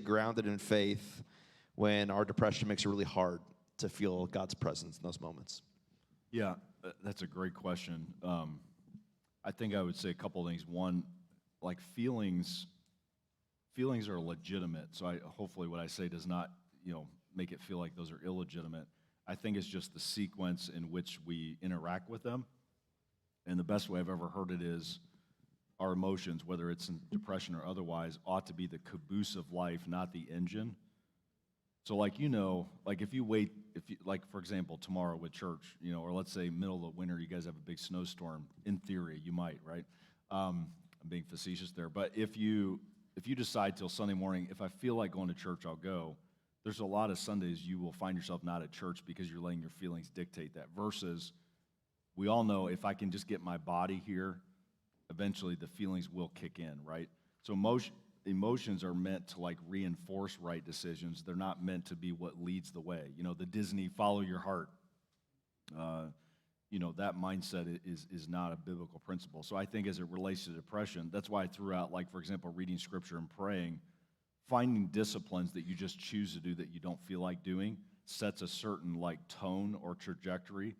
grounded in faith when our depression makes it really hard to feel God's presence in those moments? Yeah, that's a great question. I think I would say a couple of things. One, like feelings are legitimate. So hopefully what I say does not, make it feel like those are illegitimate. I think it's just the sequence in which we interact with them. And the best way I've ever heard it is our emotions, whether it's in depression or otherwise, ought to be the caboose of life, not the engine. So like if you wait, like for example, tomorrow with church, or let's say middle of winter, you guys have a big snowstorm. In theory, you might, right? I'm being facetious there. But if you decide till Sunday morning, if I feel like going to church, I'll go. There's a lot of Sundays you will find yourself not at church because you're letting your feelings dictate that. Versus, we all know if I can just get my body here, eventually the feelings will kick in, right? So emotions are meant to like reinforce right decisions. They're not meant to be what leads the way. The Disney follow your heart. That mindset is not a biblical principle. So I think as it relates to depression, that's why I threw out, like, for example, reading scripture and praying, finding disciplines that you just choose to do that you don't feel like doing sets a certain like tone or trajectory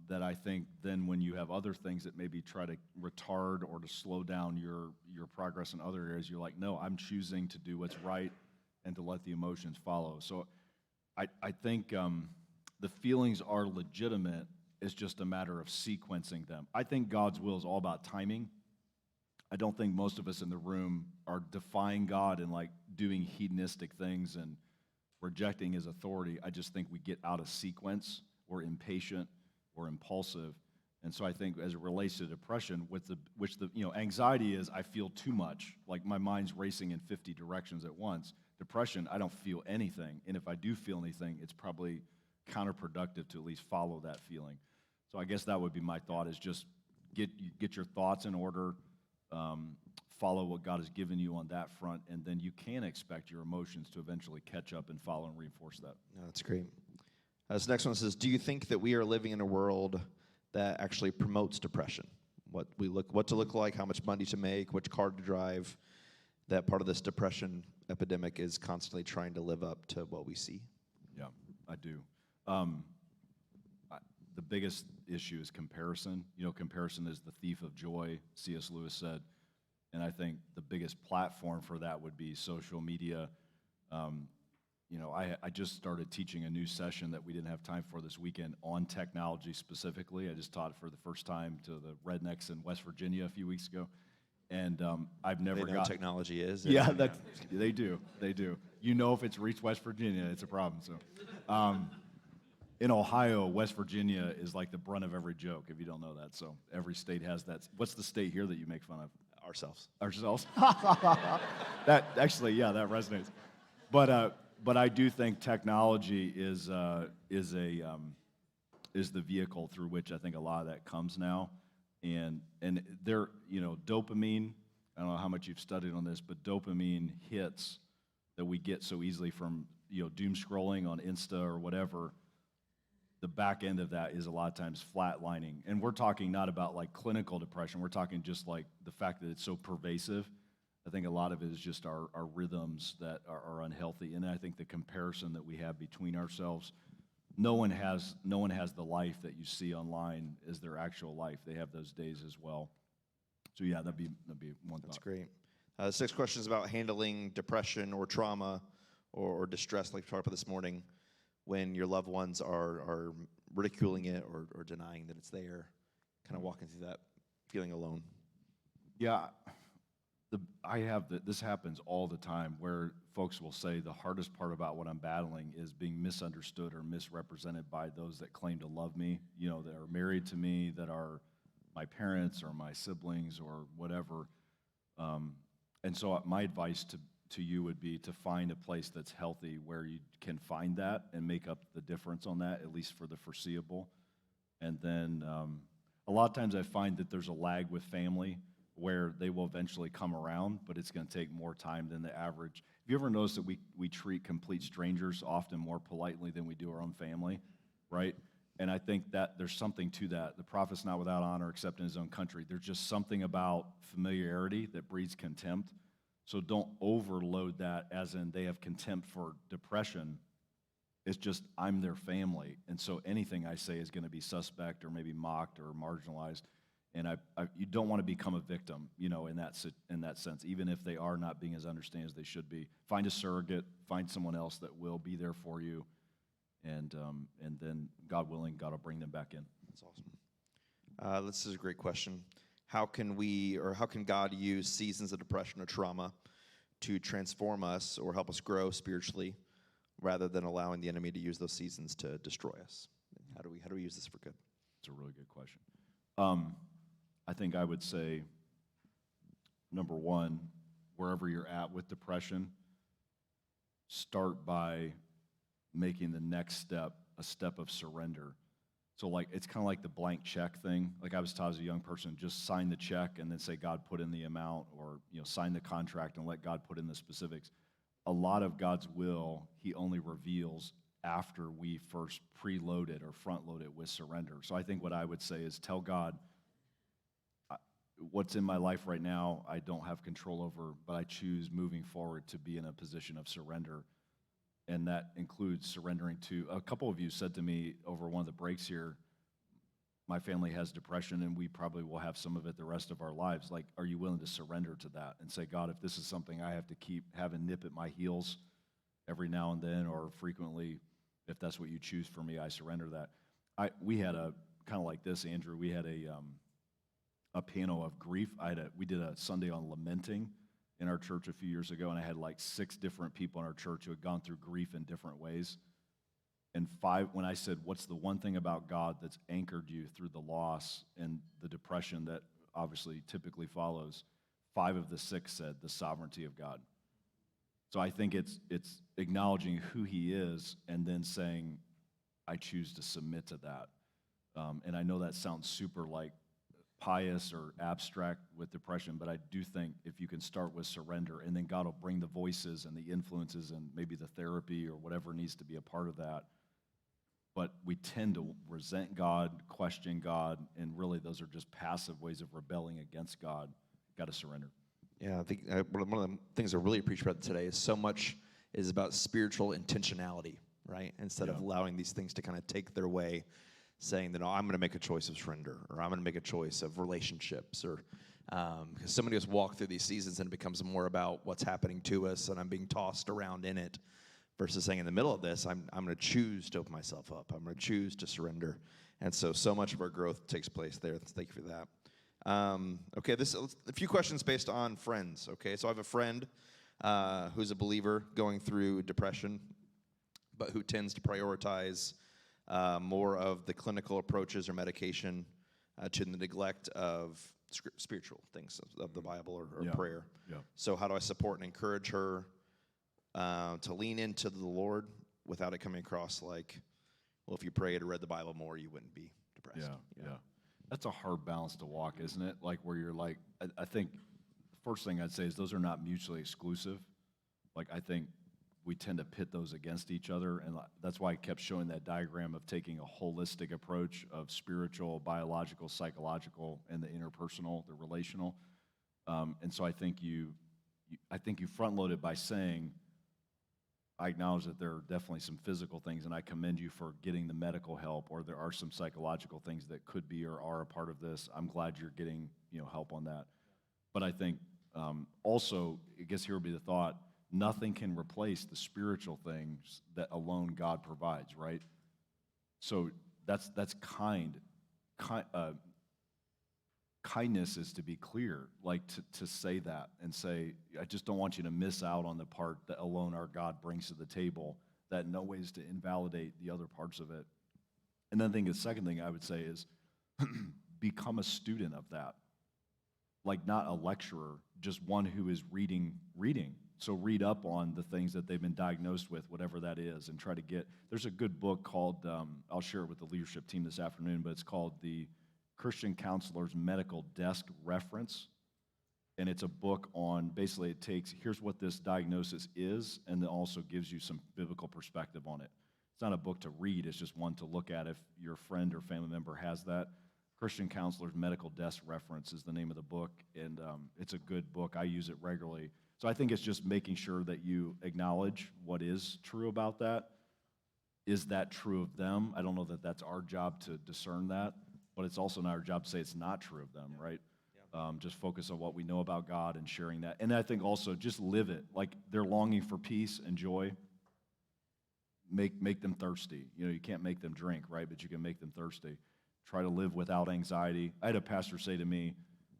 that I think then when you have other things that maybe try to retard or to slow down your progress in other areas, you're like, no, I'm choosing to do what's right and to let the emotions follow. So I think the feelings are legitimate. It's just a matter of sequencing them. I think God's will is all about timing. I don't think most of us in the room are defying God and like doing hedonistic things and rejecting his authority. I just think we get out of sequence. We're impatient. We're impulsive. And so I think as it relates to depression, which anxiety is I feel too much, like my mind's racing in 50 directions at once. Depression, I don't feel anything. And if I do feel anything, it's probably counterproductive to at least follow that feeling. So I guess that would be my thought is just get your thoughts in order, follow what God has given you on that front, and then you can expect your emotions to eventually catch up and follow and reinforce that. No, that's great. This next one says, do you think that we are living in a world that actually promotes depression? What to look like, how much money to make, which car to drive, that part of this depression epidemic is constantly trying to live up to what we see? Yeah, I do. The biggest issue is comparison. Comparison is the thief of joy, C.S. Lewis said. And I think the biggest platform for that would be social media. I just started teaching a new session that we didn't have time for this weekend on technology specifically. I just taught it for the first time to the rednecks in West Virginia a few weeks ago. And I've never They know what technology is. Yeah, they do. They do. If it's reached West Virginia, it's a problem. So, in Ohio, West Virginia is like the brunt of every joke, if you don't know that. So every state has that. What's the state here that you make fun of? Ourselves. That actually, yeah, that resonates. But I do think technology is the vehicle through which I think a lot of that comes now. And there, dopamine, I don't know how much you've studied on this, but dopamine hits that we get so easily from, doom scrolling on Insta or whatever, the back end of that is a lot of times flatlining. And we're talking not about like clinical depression, we're talking just like the fact that it's so pervasive. I think a lot of it is just our rhythms that are unhealthy. And I think the comparison that we have between ourselves, no one has the life that you see online as their actual life. They have those days as well. So yeah, that'd be one thought. That's great. The sixth question is about handling depression or trauma or distress, like we talked about this morning, when your loved ones are ridiculing it or denying that it's there, kind of walking through that feeling alone. Yeah, this happens all the time where folks will say the hardest part about what I'm battling is being misunderstood or misrepresented by those that claim to love me, that are married to me, that are my parents or my siblings or whatever. And so my advice to you would be to find a place that's healthy where you can find that and make up the difference on that, at least for the foreseeable. And then a lot of times I find that there's a lag with family where they will eventually come around, but it's going to take more time than the average. Have you ever noticed that we treat complete strangers often more politely than we do our own family, right? And I think that there's something to that. The prophet's not without honor except in his own country. There's just something about familiarity that breeds contempt. So don't overload that as in they have contempt for depression. It's just I'm their family. And so anything I say is going to be suspect or maybe mocked or marginalized. And you don't want to become a victim, in that sense, even if they are not being as understanding as they should be. Find a surrogate, find someone else that will be there for you, and then, God willing, God will bring them back in. That's awesome. This is a great question. How can God use seasons of depression or trauma to transform us or help us grow spiritually, rather than allowing the enemy to use those seasons to destroy us? How do we use this for good? It's a really good question. I think I would say, number one, wherever you're at with depression, start by making the next step a step of surrender. So it's kind of like the blank check thing. Like I was taught as a young person, just sign the check and then say, God, put in the amount, or sign the contract and let God put in the specifics. A lot of God's will, he only reveals after we first preload it or front load it with surrender. So I think what I would say is tell God, what's in my life right now, I don't have control over, but I choose moving forward to be in a position of surrender. And that includes surrendering to, a couple of you said to me over one of the breaks here, my family has depression and we probably will have some of it the rest of our lives. Like, are you willing to surrender to that and say, God, if this is something I have to keep having nip at my heels every now and then or frequently, if that's what you choose for me, I surrender that. We had a, kind of like this, Andrew, we had a panel of grief. We did a Sunday on lamenting in our church a few years ago, and I had 6 different people in our church who had gone through grief in different ways. And 5, when I said, what's the one thing about God that's anchored you through the loss and the depression that obviously typically follows, 5 of the 6 said the sovereignty of God. So I think it's acknowledging who he is and then saying, I choose to submit to that. And I know that sounds super pious or abstract with depression, but I do think if you can start with surrender, and then God will bring the voices and the influences and maybe the therapy or whatever needs to be a part of that. But we tend to resent God, question God, and really those are just passive ways of rebelling against God. Got to surrender. Yeah, I think one of the things I really appreciate about today is so much is about spiritual intentionality, right? Instead of allowing these things to kind of take their way, saying that, I'm going to make a choice of surrender, or I'm going to make a choice of relationships, or because so many of us walk through these seasons and it becomes more about what's happening to us and I'm being tossed around in it, versus saying in the middle of this, I'm going to choose to open myself up. I'm going to choose to surrender. And so much of our growth takes place there. Thank you for that. Okay, a few questions based on friends. Okay, so I have a friend who's a believer going through depression, but who tends to prioritize more of the clinical approaches or medication to the neglect of spiritual things of the Bible or prayer. Yeah. So how do I support and encourage her to lean into the Lord without it coming across like, well, if you prayed or read the Bible more, you wouldn't be depressed? Yeah. That's a hard balance to walk, isn't it? Where you're I think the first thing I'd say is those are not mutually exclusive. I think we tend to pit those against each other, and that's why I kept showing that diagram of taking a holistic approach of spiritual, biological, psychological, and the interpersonal, the relational. And so I think you front load it by saying, I acknowledge that there are definitely some physical things, and I commend you for getting the medical help, or there are some psychological things that could be or are a part of this. I'm glad you're getting help on that. But I think also, I guess here would be the thought, nothing can replace the spiritual things that alone God provides, right? So that's kindness is to be clear, to say that and say, I just don't want you to miss out on the part that alone our God brings to the table, that in no way is to invalidate the other parts of it. And then the second thing I would say is become a student of that. Not a lecturer, just one who is reading. So read up on the things that they've been diagnosed with, whatever that is, and try to there's a good book called, I'll share it with the leadership team this afternoon, but it's called the Christian Counselor's Medical Desk Reference. And it's a book on, basically it takes, here's what this diagnosis is, and then also gives you some biblical perspective on it. It's not a book to read, it's just one to look at if your friend or family member has that. Christian Counselor's Medical Desk Reference is the name of the book, and it's a good book. I use it regularly. So I think it's just making sure that you acknowledge what is true about that. Is that true of them? I don't know that that's our job to discern that, but it's also not our job to say it's not true of them, right? Just focus on what we know about God and sharing that. And I think also just live it. Like they're longing for peace and joy. Make them thirsty. You know, you can't make them drink, right? But you can make them thirsty. Try to live without anxiety. I had a pastor say to me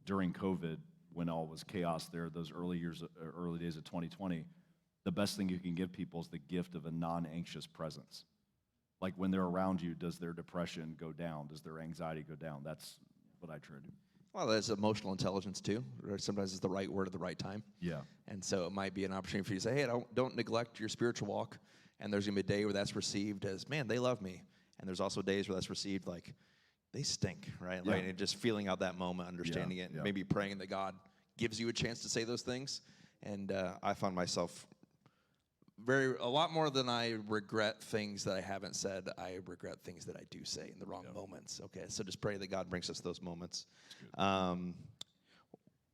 during COVID, when all was chaos there, those early days of 2020, the best thing you can give people is the gift of a non-anxious presence. Like when they're around you, does their depression go down? Does their anxiety go down? That's what I try to do. Well, that's emotional intelligence too. Or sometimes it's the right word at the right time. Yeah. And so it might be an opportunity for you to say, hey, don't neglect your spiritual walk. And there's going to be a day where that's received as, man, they love me. And there's also days where that's received like, they stink, right? Yeah. Like, and just feeling out that moment, understanding it, and maybe praying that God gives you a chance to say those things. And I found myself a lot more than I regret things that I haven't said, I regret things that I do say in the wrong moments. Okay, so just pray that God brings us those moments.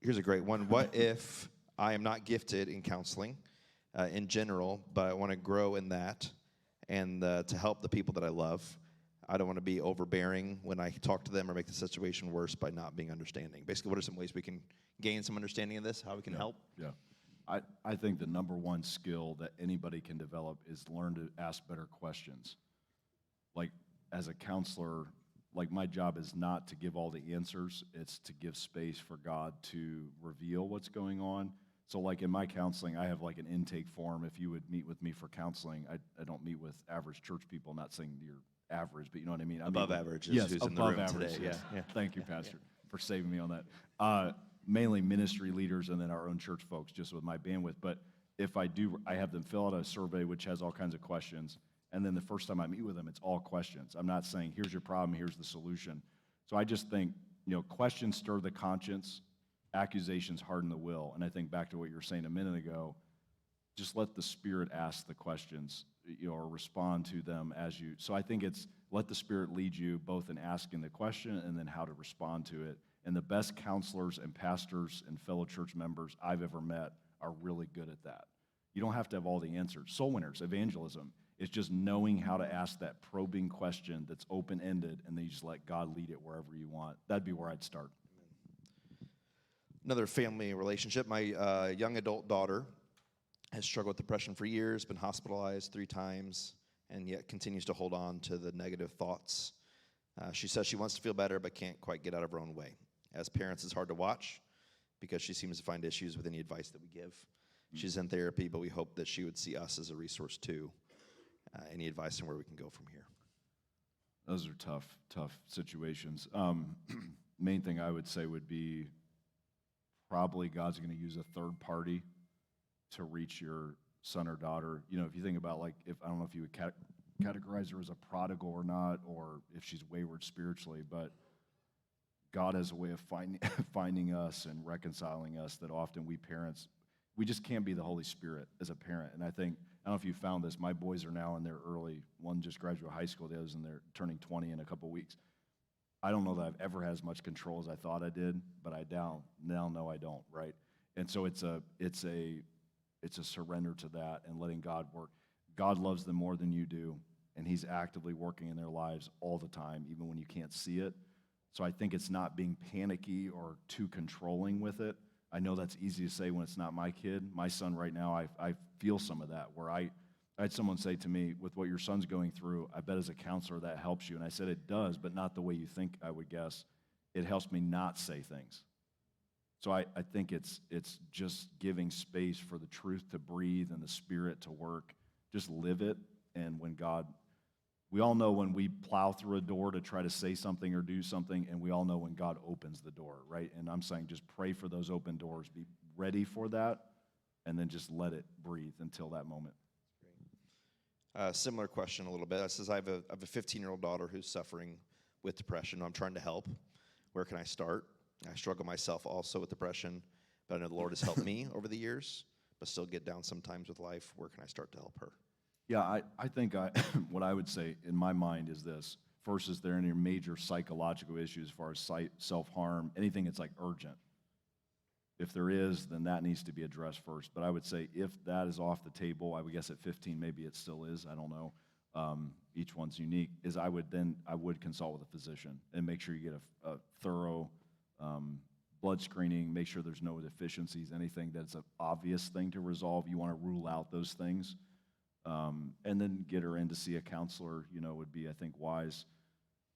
Here's a great one. What if I am not gifted in counseling in general, but I want to grow in that and to help the people that I love? I don't want to be overbearing when I talk to them or make the situation worse by not being understanding. Basically, what are some ways we can gain some understanding of this, how we can help? Yeah. I think the number one skill that anybody can develop is learn to ask better questions. Like, as a counselor, like my job is not to give all the answers, it's to give space for God to reveal what's going on. So like in my counseling, I have like an intake form. If you would meet with me for counseling, I don't meet with average church people, I'm not saying you're average, but you know what I mean? Above average is yes, who's in the above room average, today. yes. Yeah. Thank you, Pastor, for saving me on that. Mainly ministry leaders and then our own church folks, just with my bandwidth. But if I do, I have them fill out a survey which has all kinds of questions. And then the first time I meet with them, it's all questions. I'm not saying, here's your problem, here's the solution. So I just think, questions stir the conscience, accusations harden the will. And I think back to what you were saying a minute ago, just let the Spirit ask the questions, or respond to them as you. So I think it's let the Spirit lead you both in asking the question and then how to respond to it. And the best counselors and pastors and fellow church members I've ever met are really good at that. You don't have to have all the answers. Soul winners, evangelism, it's just knowing how to ask that probing question that's open-ended, and then you just let God lead it wherever you want. That'd be where I'd start. Another family relationship. My young adult daughter has struggled with depression for years, been hospitalized 3 times, and yet continues to hold on to the negative thoughts. She says she wants to feel better, but can't quite get out of her own way. As parents, it's hard to watch because she seems to find issues with any advice that we give. She's in therapy, but we hope that she would see us as a resource too. Any advice on where we can go from here? Those are tough situations. Main thing I would say would be probably God's going to use a third party to reach your son or daughter. If you think about I don't know if you would categorize her as a prodigal or not, or if she's wayward spiritually, but God has a way of finding us and reconciling us that often we parents, we just can't be the Holy Spirit as a parent. And I don't know if you found this, my boys are now in their one just graduated high school, the other's turning 20 in a couple weeks. I don't know that I've ever had as much control as I thought I did, but I now know I don't, right? And so it's a surrender to that and letting God work. God loves them more than you do, and he's actively working in their lives all the time, even when you can't see it. So I think it's not being panicky or too controlling with it. I know that's easy to say when it's not my kid. My son right now, I feel some of that, where I had someone say to me, with what your son's going through, I bet as a counselor that helps you. And I said, it does, but not the way you think, I would guess. It helps me not say things. So I think it's just giving space for the truth to breathe and the Spirit to work. Just live it, and we all know when we plow through a door to try to say something or do something, and we all know when God opens the door, right? And I'm saying just pray for those open doors. Be ready for that, and then just let it breathe until that moment. Similar question a little bit. It says, I have a 15-year-old daughter who's suffering with depression. I'm trying to help. Where can I start? I struggle myself also with depression, but I know the Lord has helped me over the years, but still get down sometimes with life. Where can I start to help her? Yeah, I think what I would say in my mind is this. First, is there any major psychological issues as far as self-harm, anything that's like urgent? If there is, then that needs to be addressed first. But I would say if that is off the table, I would guess at 15 maybe it still is. I don't know. Each one's unique. I would consult with a physician and make sure you get a thorough blood screening. Make sure there's no deficiencies, anything that's an obvious thing to resolve. You want to rule out those things, and then get her in to see a counselor. Would be, I think, wise.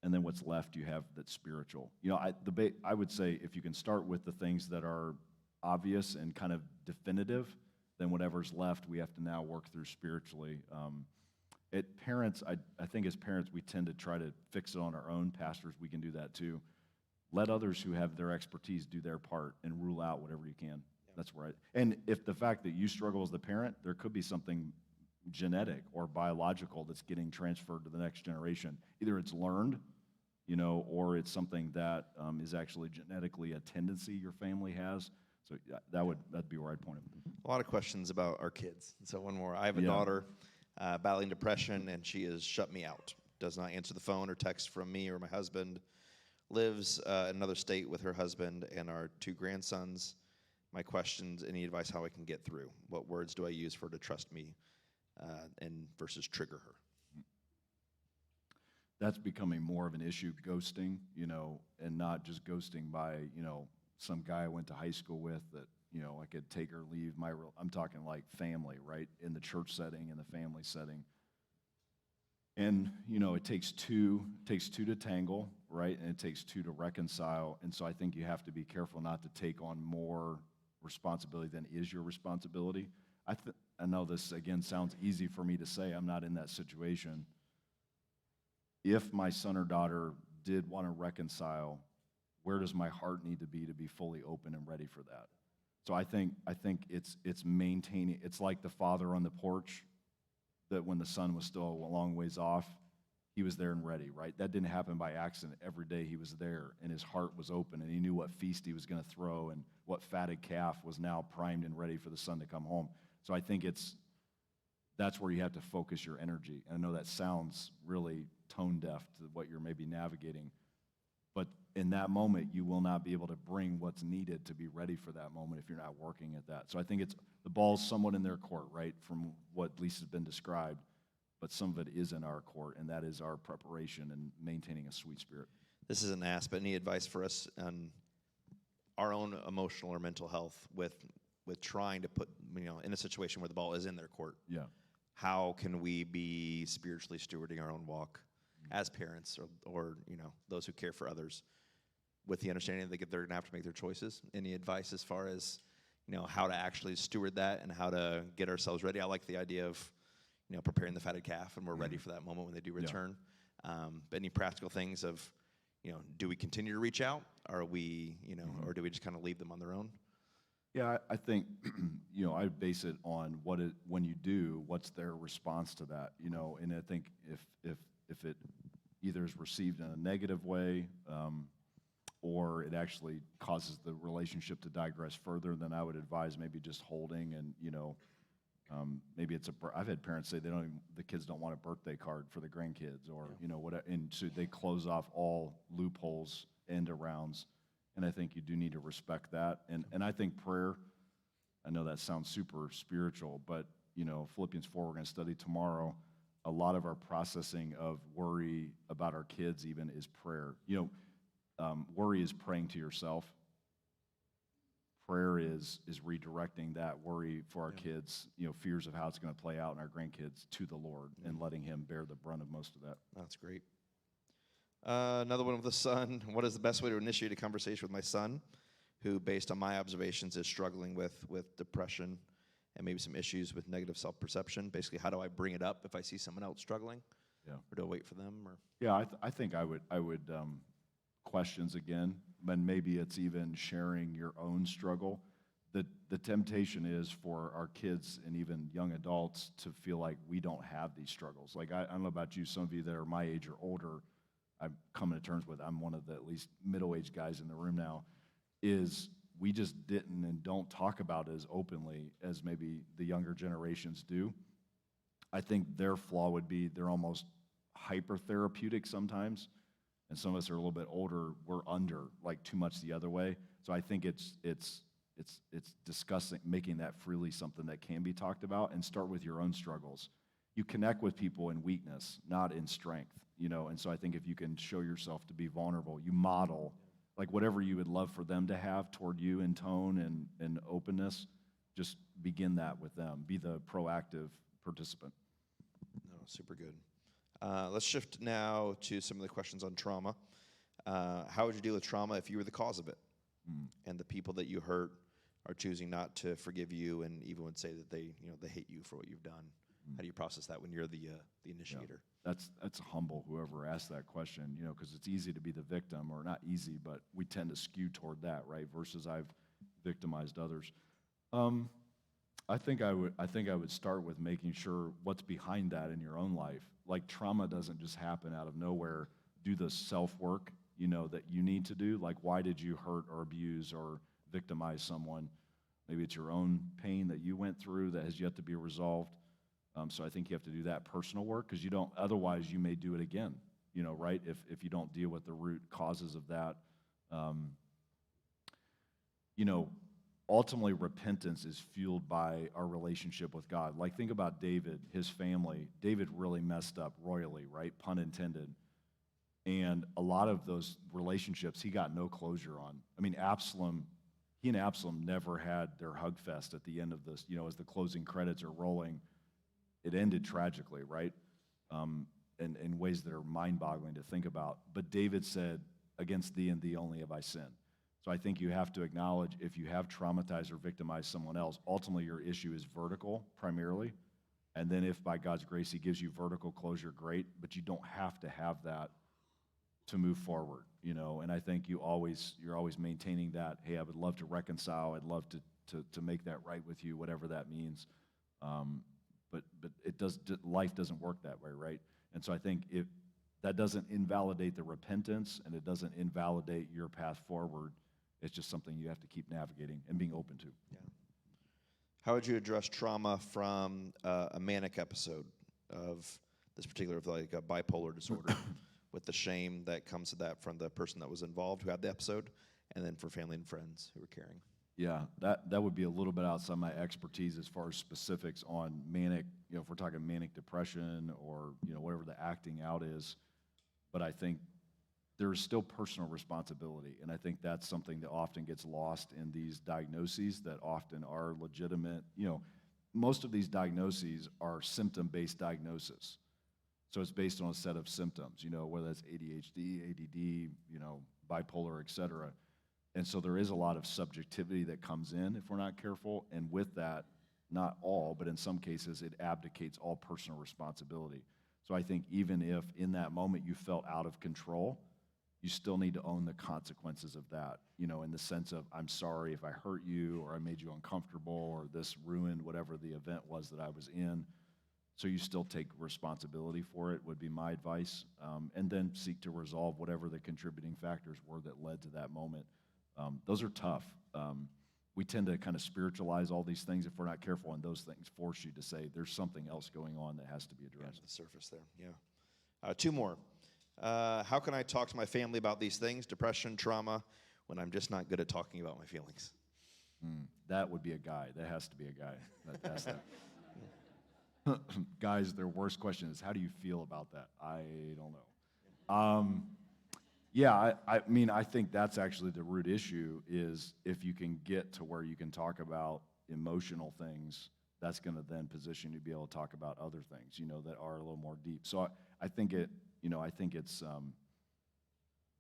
And then what's left you have that's spiritual. I would say if you can start with the things that are obvious and kind of definitive, then whatever's left we have to now work through spiritually. Parents, I think as parents we tend to try to fix it on our own. Pastors, we can do that too. Let others who have their expertise do their part and rule out whatever you can. That's right. And if the fact that you struggle as the parent, there could be something genetic or biological that's getting transferred to the next generation. Either it's learned, or it's something that is actually genetically a tendency your family has. So that'd be where I'd point it. A lot of questions about our kids. So one more. I have a daughter battling depression, and she has shut me out. Does not answer the phone or text from me or my husband. Lives in another state with her husband and our 2 grandsons. My questions, any advice how I can get through? What words do I use for her to trust me and versus trigger her? That's becoming more of an issue, ghosting, and not just ghosting by, some guy I went to high school with that, I could take or leave. I'm talking like family, right? In the church setting, in the family setting. And, it takes two to tangle, right? And it takes 2 to reconcile. And so I think you have to be careful not to take on more responsibility than is your responsibility. I know this, again, sounds easy for me to say. I'm not in that situation. If my son or daughter did want to reconcile, where does my heart need to be fully open and ready for that? So I think it's maintaining. It's like the father on the porch, that when the son was still a long ways off, he was there and ready, right? That didn't happen by accident. Every day he was there, and his heart was open, and he knew what feast he was going to throw and what fatted calf was now primed and ready for the son to come home. So I think that's where you have to focus your energy. And I know that sounds really tone deaf to what you're maybe navigating, but in that moment, you will not be able to bring what's needed to be ready for that moment if you're not working at that. So I think the ball's somewhat in their court, right, from what Lisa's been described, but some of it is in our court, and that is our preparation and maintaining a sweet spirit. This isn't asked, but any advice for us on our own emotional or mental health with trying to put, in a situation where the ball is in their court? Yeah. How can we be spiritually stewarding our own walk as parents or those who care for others, with the understanding that they're going to have to make their choices? Any advice as far as how to actually steward that and how to get ourselves ready? I like the idea of preparing the fatted calf, and we're ready for that moment when they do return. But any practical things of do we continue to reach out? Are we or do we just kind of leave them on their own? Yeah, I think I base it on when you do, what's their response to that? And I think if it either is received in a negative way, or it actually causes the relationship to digress further, then I would advise maybe just holding and, maybe I've had parents say the kids don't want a birthday card for the grandkids or, whatever, and so they close off all loopholes, end arounds, and I think you do need to respect that. And I think prayer, I know that sounds super spiritual, but, Philippians 4 we're going to study tomorrow. A lot of our processing of worry about our kids even is prayer. Worry is praying to yourself. Prayer is redirecting that worry for our kids, fears of how it's going to play out in our grandkids to the Lord and letting Him bear the brunt of most of that. That's great. Another one with the son. What is the best way to initiate a conversation with my son, who, based on my observations, is struggling with depression and maybe some issues with negative self-perception? Basically, how do I bring it up if I see someone else struggling? Yeah. Or do I wait for them? Or yeah, I think I would questions again, and maybe it's even sharing your own struggle. The temptation is for our kids and even young adults to feel like we don't have these struggles. Like I don't know about you, some of you that are my age or older, I'm coming to terms with, I'm one of the at least middle-aged guys in the room now, is we just didn't and don't talk about it as openly as maybe the younger generations do. I think their flaw would be they're almost hyper-therapeutic sometimes, and some of us are a little bit older, we're under, like too much the other way. So I think it's it's discussing, making that freely something that can be talked about, and start with your own struggles. You connect with people in weakness, not in strength, and so I think if you can show yourself to be vulnerable, you model, like whatever you would love for them to have toward you in tone and openness, just begin that with them. Be the proactive participant. No, super good. Let's shift now to some of the questions on trauma. How would you deal with trauma if you were the cause of it? And the people that you hurt are choosing not to forgive you, and even would say that they hate you for what you've done. How do you process that when you're the initiator? Yeah. That's humble, whoever asked that question, because it's easy to be the victim, or not easy, but we tend to skew toward that, right? Versus I've victimized others. I think I would start with making sure what's behind that in your own life. Like, trauma doesn't just happen out of nowhere. Do the self-work, that you need to do. Like, why did you hurt or abuse or victimize someone? Maybe it's your own pain that you went through that has yet to be resolved. So I think you have to do that personal work, because otherwise you may do it again, right? If you don't deal with the root causes of that. Ultimately repentance is fueled by our relationship with God. Like, think about David, his family. David really messed up royally, right? Pun intended. And a lot of those relationships he got no closure on. I mean, he and Absalom never had their hug fest at the end of this, as the closing credits are rolling. It ended tragically, right? In ways that are mind-boggling to think about. But David said, "Against thee and thee only have I sinned." So I think you have to acknowledge, if you have traumatized or victimized someone else, ultimately your issue is vertical primarily. And then if by God's grace he gives you vertical closure, great, but you don't have to have that to move forward, And I think you're always maintaining that, hey, I would love to reconcile, I'd love to make that right with you, whatever that means. But life doesn't work that way, right? And so I think that doesn't invalidate the repentance, and it doesn't invalidate your path forward. It's just something you have to keep navigating and being open to. Yeah. How would you address trauma from a manic episode of this particular, like a bipolar disorder, with the shame that comes to that from the person that was involved who had the episode, and then for family and friends who were caring? Yeah, that would be a little bit outside my expertise as far as specifics on manic, if we're talking manic depression or, whatever the acting out is. But I think there's still personal responsibility, and I think that's something that often gets lost in these diagnoses that often are legitimate. Most of these diagnoses are symptom-based diagnoses. So it's based on a set of symptoms, whether that's ADHD, ADD, bipolar, et cetera. And so there is a lot of subjectivity that comes in if we're not careful. And with that, not all, but in some cases, it abdicates all personal responsibility. So I think even if in that moment you felt out of control, you still need to own the consequences of that, in the sense of, I'm sorry if I hurt you or I made you uncomfortable or this ruined whatever the event was that I was in. So you still take responsibility for it, would be my advice, and then seek to resolve whatever the contributing factors were that led to that moment. Those are tough. We tend to kind of spiritualize all these things if we're not careful, and those things force you to say there's something else going on that has to be addressed. Yeah, the surface there, yeah. Two more. How can I talk to my family about these things, depression, trauma, when I'm just not good at talking about my feelings? That would be a guy. That has to be a guy that asks that. Guys, their worst question is, how do you feel about that? I don't know. Yeah, I mean, I think that's actually the root issue, is if you can get to where you can talk about emotional things, that's going to then position you to be able to talk about other things, that are a little more deep. So I think it's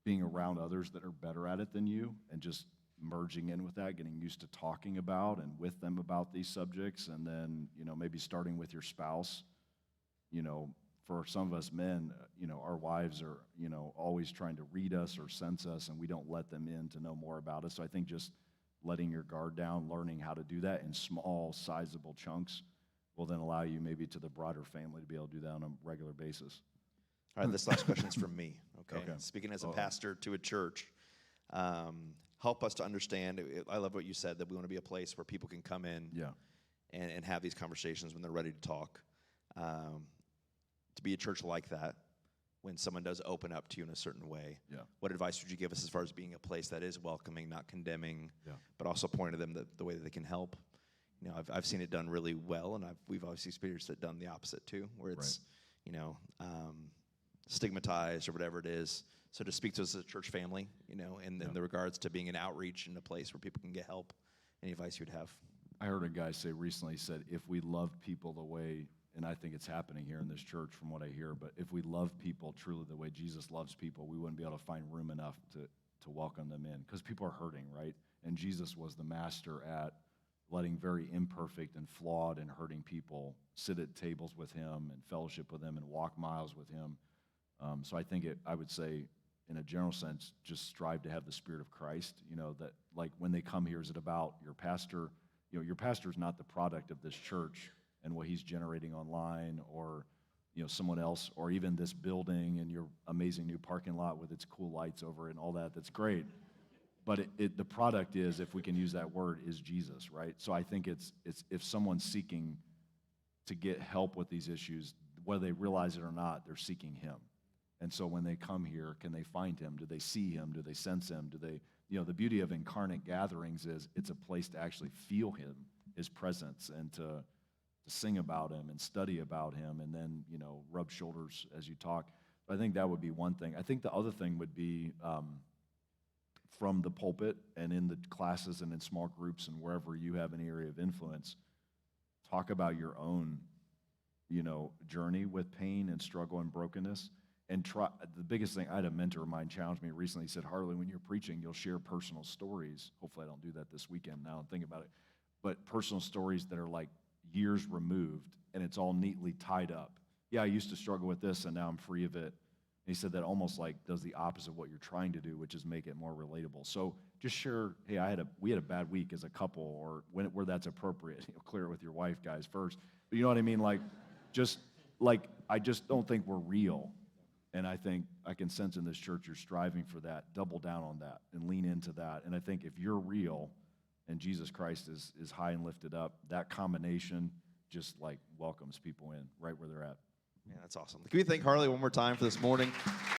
being around others that are better at it than you, and just merging in with that, getting used to talking about and with them about these subjects, and then, maybe starting with your spouse. For some of us men, our wives are, always trying to read us or sense us, and we don't let them in to know more about us. So I think just letting your guard down, learning how to do that in small, sizable chunks will then allow you maybe to the broader family to be able to do that on a regular basis. All right, this last question's from me, okay? Okay. Speaking as a pastor to a church, help us to understand. I love what you said, that we want to be a place where people can come in and have these conversations when they're ready to talk. To be a church like that, when someone does open up to you in a certain way. Yeah. What advice would you give us as far as being a place that is welcoming, not condemning, Yeah. but also pointing to them the way that they can help? You know, I've seen it done really well, and we've obviously experienced it done the opposite too, where it's, you know, stigmatized or whatever it is. So to speak to us as a church family, you know, in the regards to being an outreach and a place where people can get help, any advice you'd have? I heard a guy say recently, he said, if we love people the way, and I think it's happening here in this church from what I hear, but if we love people truly the way Jesus loves people, we wouldn't be able to find room enough to welcome them in, because people are hurting, right? And Jesus was the master at letting very imperfect and flawed and hurting people sit at tables with him and fellowship with him and walk miles with him. So I think I would say, in a general sense, just strive to have the Spirit of Christ, you know, that like when they come here, is it about your pastor? You know, your pastor is not the product of this church and what he's generating online, or, you know, someone else, or even this building and your amazing new parking lot with its cool lights over it and all that. That's great. But the product is, if we can use that word, is Jesus, right? So I think it's if someone's seeking to get help with these issues, whether they realize it or not, they're seeking him. And so when they come here, can they find him? Do they see him? Do they sense him? Do they, you know, the beauty of incarnate gatherings is it's a place to actually feel him, his presence, and to sing about him and study about him, and then, you know, rub shoulders as you talk. I think that would be one thing. I think the other thing would be from the pulpit and in the classes and in small groups and wherever you have an area of influence, talk about your own, you know, journey with pain and struggle and brokenness. And try, the biggest thing, I had a mentor of mine challenge me recently. He said, Harley, when you're preaching, you'll share personal stories. Hopefully I don't do that this weekend now I'm thinking about it. But personal stories that are like years removed, and it's all neatly tied up. Yeah, I used to struggle with this, and now I'm free of it. And he said that almost like does the opposite of what you're trying to do, which is make it more relatable. So just share, hey, we had a bad week as a couple, or where that's appropriate. You'll clear it with your wife, guys, first. But you know what I mean? Like, I just don't think we're real. And I think I can sense in this church you're striving for that. Double down on that and lean into that. And I think if you're real and Jesus Christ is high and lifted up, that combination just like welcomes people in right where they're at. Man, that's awesome. Can we thank Harley one more time for this morning?